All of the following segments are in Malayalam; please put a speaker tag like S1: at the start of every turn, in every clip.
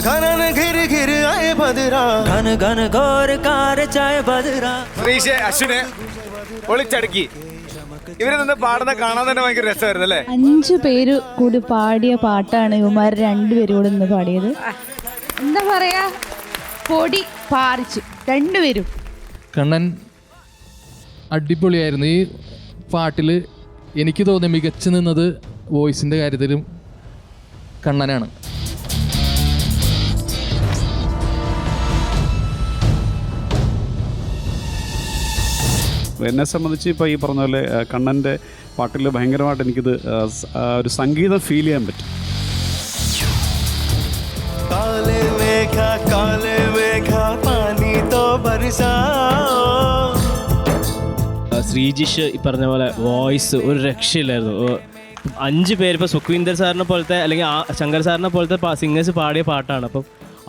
S1: घनन घिर घिर आए बदरा घन घन घोर कार चाय बदरा.
S2: ശ്രീഷ് അശ്വിനെ ഒളിച്ചടക്കി ഇവരെ നിന്ന് പാടുന്ന കാണാൻ തന്നെ ഭയങ്കര രസമായിരുന്നു അല്ലേ?
S3: 5 പേര് കൂടി പാടിയ പാട്ടാണ് ഇവന്മാർ 2 പേരും കൂടെ ഇന്ന് പാടിയത്. എന്താ പറയാ, പൊടി പാറിച്ചു 2 പേരും.
S4: കണ്ണൻ അടിപൊളിയായിരുന്നു. ഈ പാട്ടിൽ എനിക്ക് തോന്നി മികച്ചു നിന്നത് വോയിസിൻ്റെ കാര്യത്തിലും കണ്ണനാണ്.
S5: എന്നെ സംബന്ധിച്ച് ഇപ്പോൾ ഈ പറഞ്ഞ പോലെ കണ്ണൻ്റെ പാട്ടിൽ ഭയങ്കരമായിട്ട് എനിക്കിത് ഒരു സംഗീതം ഫീൽ ചെയ്യാൻ പറ്റും.
S6: ശ്രീജിഷ് ഈ പറഞ്ഞ പോലെ വോയിസ് ഒരു രക്ഷയില്ലായിരുന്നു. 5 പേര് ഇപ്പോൾ സുഖ്വീന്ദർ സാറിനെ പോലത്തെ അല്ലെങ്കിൽ ശങ്കർ സാറിനെ പോലത്തെ സിംഗേഴ്സ് പാടിയ പാട്ടാണ്. അപ്പം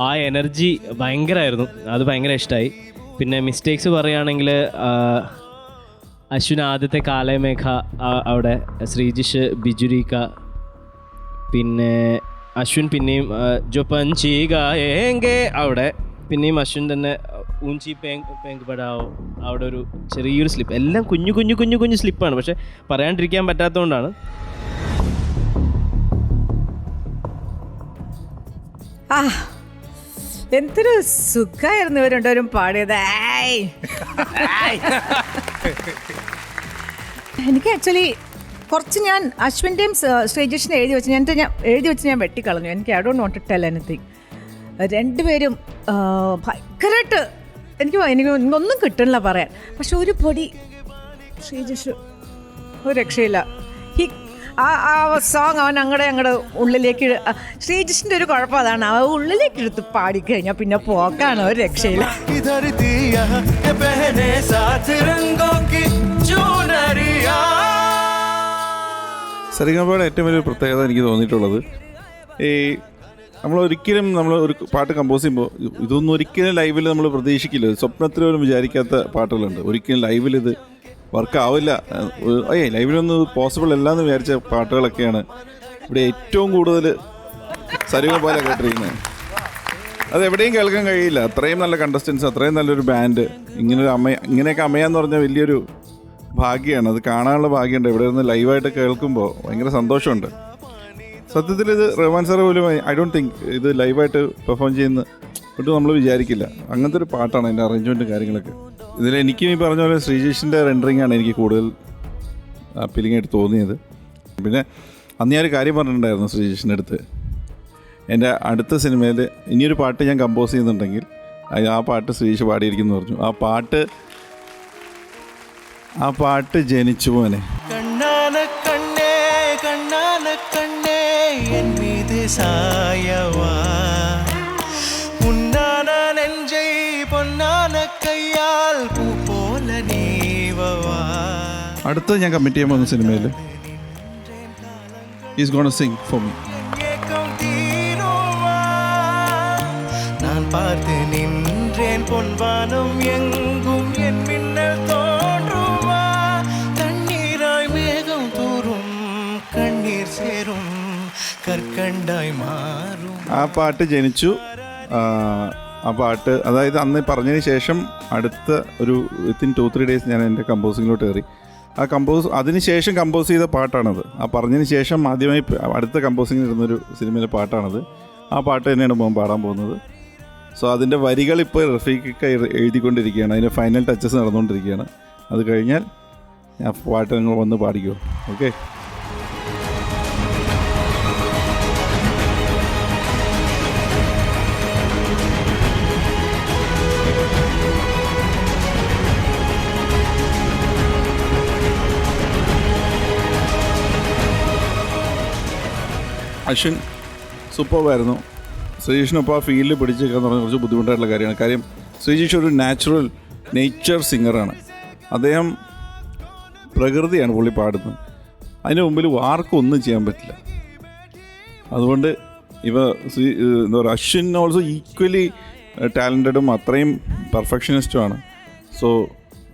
S6: ആ എനർജി ഭയങ്കരമായിരുന്നു, അത് ഭയങ്കര ഇഷ്ടമായി. പിന്നെ മിസ്റ്റേക്സ് പറയുകയാണെങ്കിൽ അശ്വിൻ ആദ്യത്തെ കാലമേഘ അവിടെ, ശ്രീജിഷ് ബിജുരീക്ക, പിന്നെ അശ്വിൻ പിന്നെയും ജോ പഞ്ചി ഗായേംഗെ അവിടെ, പിന്നെയും അശ്വിൻ തന്നെ ഊഞ്ചി പേങ്ക് പടാവോ അവിടെ ഒരു ചെറിയൊരു സ്ലിപ്പ്. എല്ലാം കുഞ്ഞു കുഞ്ഞു കുഞ്ഞു കുഞ്ഞു സ്ലിപ്പാണ്, പക്ഷെ പറയാണ്ടിരിക്കാൻ പറ്റാത്തതുകൊണ്ടാണ്.
S7: എന്തൊരു സുഖമായിരുന്നു ഇവർ രണ്ടുപേരും പാടിയത്. എനിക്ക് ആക്ച്വലി കുറച്ച് ഞാൻ അശ്വിൻ്റെയും ശ്രീജിഷിനെ എഴുതി വെച്ച് ഞാൻ വെട്ടിക്കളഞ്ഞു. എനിക്ക് I don't want to tell anything. 2 പേരും ഭയങ്കരമായിട്ട് എനിക്ക് ഒന്നും കിട്ടണില്ല പറയാൻ. പക്ഷെ ഒരു പൊടി ശ്രീജിഷ് ഒരു രക്ഷയില്ല. ആ സോങ് അവൻ അങ്ങടെ ഉള്ളിലേക്ക്, ശ്രീജിഷിൻ്റെ ഒരു കുഴപ്പം അതാണ്, അവ ഉള്ളിലേക്ക് എടുത്ത് പാടിക്കഴിഞ്ഞാൽ പിന്നെ പോക്കാണ്, ഒരു രക്ഷയില്ല.
S8: സരിഗമപയുടെ ഏറ്റവും വലിയൊരു പ്രത്യേകത എനിക്ക് തോന്നിയിട്ടുള്ളത്, ഈ നമ്മൾ ഒരു പാട്ട് കമ്പോസ് ചെയ്യുമ്പോൾ ഇതൊന്നും ഒരിക്കലും ലൈവിൽ നമ്മൾ പ്രതീക്ഷിക്കില്ല. സ്വപ്നത്തിലും വിചാരിക്കാത്ത പാട്ടുകളുണ്ട്. ഒരിക്കലും ലൈവിൽ ഇത് വർക്കാവില്ല, ലൈവിലൊന്നും പോസിബിൾ അല്ലാന്ന് വിചാരിച്ച പാട്ടുകളൊക്കെയാണ് ഇവിടെ ഏറ്റവും കൂടുതൽ സരിഗമപ കേട്ടിരിക്കുന്നത്. അത് എവിടെയും കേൾക്കാൻ കഴിയില്ല. അത്രയും നല്ല കണ്ടസ്റ്റൻസ്, അത്രയും നല്ലൊരു ബാൻഡ്, ഇങ്ങനെയൊക്കെ അമയാന്ന് പറഞ്ഞാൽ വലിയൊരു ഭാഗ്യമാണ്. അത് കാണാനുള്ള ഭാഗ്യമുണ്ട്. ഇവിടെ നിന്ന് ലൈവായിട്ട് കേൾക്കുമ്പോൾ ഭയങ്കര സന്തോഷമുണ്ട്. സത്യത്തിൽ ഇത് റഹ്മാൻ സാറ് പോലും ഐ ഡോണ്ട് തിങ്ക് ഇത് ലൈവായിട്ട് പെർഫോം ചെയ്യുന്ന ഒട്ടും നമ്മൾ വിചാരിക്കില്ല. അങ്ങനത്തെ ഒരു പാട്ടാണ് അതിൻ്റെ അറേഞ്ച്മെൻറ്റും കാര്യങ്ങളൊക്കെ. ഇതിൽ എനിക്കും ഈ പറഞ്ഞ പോലെ ശ്രീജിഷിൻ്റെ റെൻഡറിങ് ആണ് എനിക്ക് കൂടുതൽ അപ്പീലിംഗ് ആയിട്ട് തോന്നിയത്. പിന്നെ അന്ന് ഞാനൊരു കാര്യം പറഞ്ഞിട്ടുണ്ടായിരുന്നു ശ്രീജിഷിൻ്റെ അടുത്ത്, എൻ്റെ അടുത്ത സിനിമയിൽ ഇനിയൊരു പാട്ട് ഞാൻ കമ്പോസ് ചെയ്യുന്നുണ്ടെങ്കിൽ ആ പാട്ട് ശ്രീജിഷ് പാടിയിരിക്കുന്നു പറഞ്ഞു. ആ പാട്ട് ജനിച്ചു മോനെ.
S1: കണ്ണാന കണ്ണേ കണ്ണാന കണ്ണേ എൻ മീതെ സായവാ മുന്നാന നെഞ്ചൈ പൊന്നാന കയ്യാൽ പൂ പോലെ നീവവാ.
S8: അടുത്ത ഞാൻ കമ്മിറ്റ് ചെയ്യാൻ പോകുന്ന സിനിമയിൽ is gonna Singh for me.
S1: நான் பார்த்து நின்றேன் பொன்வானம் எங்கும் என் மின்னல் தோன்றுமா தண்ணீராய் மேகம் தூரும் കണ്ണീർ ചേരും കർക്കണ്ടായി മാറും.
S8: ആ പാട്ട് ജനിച്ചു. ആ പാട്ട് അതായത് അന്ന് പറഞ്ഞതിന് ശേഷം അടുത്ത ഒരു വിത്തിൻ 2-3 ഡേയ്സ് ഞാൻ എൻ്റെ കമ്പോസിങ്ങിലോട്ട് കയറി. അതിന് ശേഷം കമ്പോസ് ചെയ്ത പാട്ടാണത്. ആ പറഞ്ഞതിന് ശേഷം ആദ്യമായി അടുത്ത കമ്പോസിങ്ങിന് ഇരുന്നൊരു സിനിമയിലെ പാട്ടാണത്. ആ പാട്ട് തന്നെയാണ് മോൻ പാടാൻ പോകുന്നത്. സോ അതിൻ്റെ വരികൾ ഇപ്പോൾ റഫീഖൊക്കെ എഴുതിക്കൊണ്ടിരിക്കുകയാണ്. അതിൻ്റെ ഫൈനൽ ടച്ചസ് നടന്നുകൊണ്ടിരിക്കുകയാണ്. അത് കഴിഞ്ഞാൽ ഞാൻ പാട്ട് നിങ്ങൾ വന്ന് പാടിക്കോ. ഓക്കെ. അശ്വിൻ സൂപ്പറായിരുന്നു. ശ്രീജിഷിനൊപ്പം ആ ഫീൽഡിൽ പിടിച്ചേക്കാന്ന് പറഞ്ഞാൽ കുറച്ച് ബുദ്ധിമുട്ടായിട്ടുള്ള കാര്യമാണ്. കാര്യം ശ്രീജിഷ് ഒരു നേച്ചർ സിംഗറാണ്. അദ്ദേഹം പ്രകൃതിയാണ് പുള്ളി പാടുന്നത്. അതിന് മുമ്പിൽ ആർക്കും ഒന്നും ചെയ്യാൻ പറ്റില്ല. അതുകൊണ്ട് എന്താ പറയുക, അശ്വിൻ ഓൾസോ ഈക്വലി ടാലൻറ്റഡും അത്രയും പെർഫെക്ഷനിസ്റ്റുമാണ്. സോ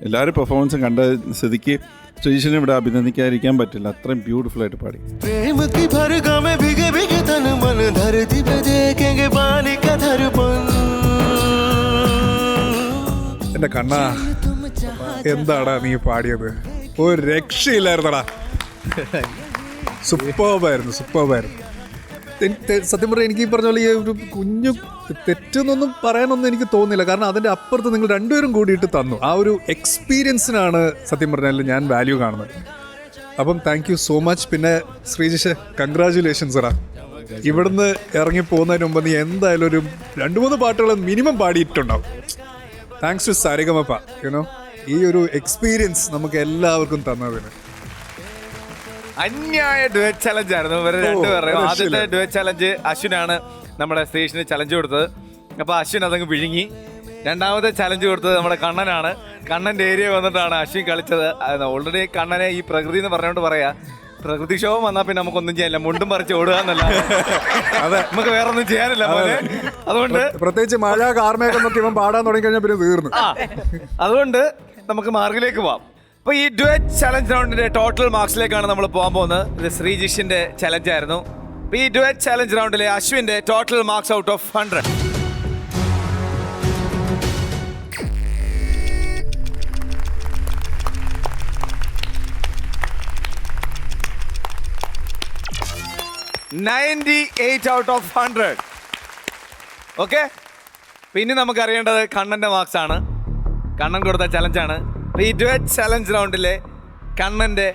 S8: എല്ലാവരും പെർഫോമൻസും കണ്ട സ്ഥിതിക്ക് ശ്രീജിഷിനെ ഇവിടെ അഭിനന്ദിക്കാതിരിക്കാൻ പറ്റില്ല, അത്രയും ബ്യൂട്ടിഫുൾ ആയിട്ട് പാടി.
S1: प्रेम की भरगा में भीगे भीगे तन मन धरती पे देखेंगे पानी का दर्पण.
S9: എൻ്റെ കണ്ണാ, എന്താടാ നീ പാടിയത്, ഒരു രക്ഷയില്ലായിരുന്നടാ. സൂപ്പർബായിരുന്നു. സത്യം പറഞ്ഞാൽ എനിക്ക് ഈ പറഞ്ഞ പോലെ ഈ ഒരു കുഞ്ഞു തെറ്റെന്നൊന്നും പറയാനൊന്നും എനിക്ക് തോന്നുന്നില്ല. കാരണം അതിൻ്റെ അപ്പുറത്ത് നിങ്ങൾ രണ്ടുപേരും കൂടിയിട്ട് തന്നു. ആ ഒരു എക്സ്പീരിയൻസിനാണ് സത്യം പറഞ്ഞാൽ ഞാൻ വാല്യൂ കാണുന്നത്. അപ്പം താങ്ക് യു സോ മച്ച്. പിന്നെ ശ്രീജിഷ്, കൺഗ്രാജുലേഷൻസ് എടാ. ഇവിടുന്ന് ഇറങ്ങി പോകുന്നതിന് മുമ്പ് നീ എന്തായാലും ഒരു 2-3 പാട്ടുകൾ മിനിമം പാടിയിട്ടുണ്ടാവും. താങ്ക്സ് ടു സാരിഗമപ്പ, യുനോ, ഈ ഒരു എക്സ്പീരിയൻസ് നമുക്ക് എല്ലാവർക്കും തന്നതിന്.
S2: അന്യായ ഡുവറ്റ് ചലഞ്ച് ആയിരുന്നു ഇവര് രണ്ടുപേരും. ആദ്യത്തെ ഡുവറ്റ് ചലഞ്ച് അശ്വിനാണ് നമ്മുടെ സ്റ്റേഷന് ചലഞ്ച് കൊടുത്തത്. അപ്പോൾ അശ്വിൻ അതങ്ങ് വിഴുങ്ങി. രണ്ടാമത്തെ ചലഞ്ച് കൊടുത്തത് നമ്മുടെ കണ്ണനാണ്. കണ്ണൻ്റെ ഏരിയ വന്നിട്ടാണ് അശ്വിൻ കളിച്ചത്. ഓൾറെഡി കണ്ണനെ ഈ പ്രകൃതി എന്ന് പറഞ്ഞുകൊണ്ട് പറയാ, പ്രകൃതിക്ഷോഭം വന്നാൽ പിന്നെ നമുക്കൊന്നും ചെയ്യാനില്ല, മുണ്ടും പറിച്ച് ഓടുക എന്നല്ല, അതെ, നമുക്ക് വേറെ ഒന്നും ചെയ്യാനില്ല പോലെ. അതുകൊണ്ട്
S9: പ്രത്യേകിച്ച് മഴ കാർമേഘം ഇവൻ പാടാൻ തുടങ്ങി കഴിഞ്ഞാൽ പിന്നെ തീർന്നു.
S2: അതുകൊണ്ട് നമുക്ക് മാർഗിലേക്ക് പോവാം. അപ്പോൾ ഈ ഡുവറ്റ് ചലഞ്ച് റൗണ്ടിന്റെ ടോട്ടൽ മാർക്സിലേക്കാണ് നമ്മൾ പോകാൻ പോകുന്നത്. ഇത് ശ്രീജിഷിന്റെ ചലഞ്ച് ആയിരുന്നു. അപ്പോൾ ഈ ഡുവറ്റ് ചലഞ്ച് റൗണ്ടിലെ അശ്വിന്റെ total marks out of 100. Out of 100. Okay, പിന്നെ നമുക്ക് അറിയേണ്ടത് കണ്ണന്റെ മാർക്സ് ആണ്. കണ്ണൻ കൊടുത്ത ചലഞ്ചാണ്. ഈ ഡുവറ്റ് ചലഞ്ച് റൗണ്ടിലെ കണ്ണന്റെ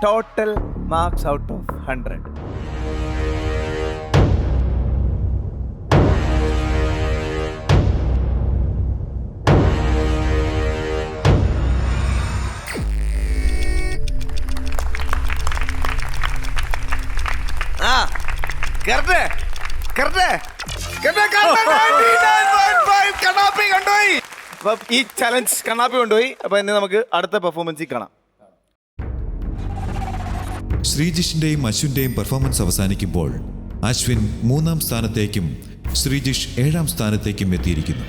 S2: ടോട്ടൽ മാർക്സ് ഔട്ട് ഓഫ് 100. ഈ ചലഞ്ച് കണ്ണാപ്പി കൊണ്ടുപോയി. അപ്പൊ ഇനി നമുക്ക് അടുത്ത പെർഫോമൻസിൽ കാണാം.
S10: ശ്രീജിഷിന്റെയും അശ്വിന്റെയും പെർഫോമൻസ് അവസാനിക്കുമ്പോൾ അശ്വിൻ 3-ാം സ്ഥാനത്തേക്കും ശ്രീജിഷ് 7-ാം സ്ഥാനത്തേക്കും എത്തിയിരിക്കുന്നു.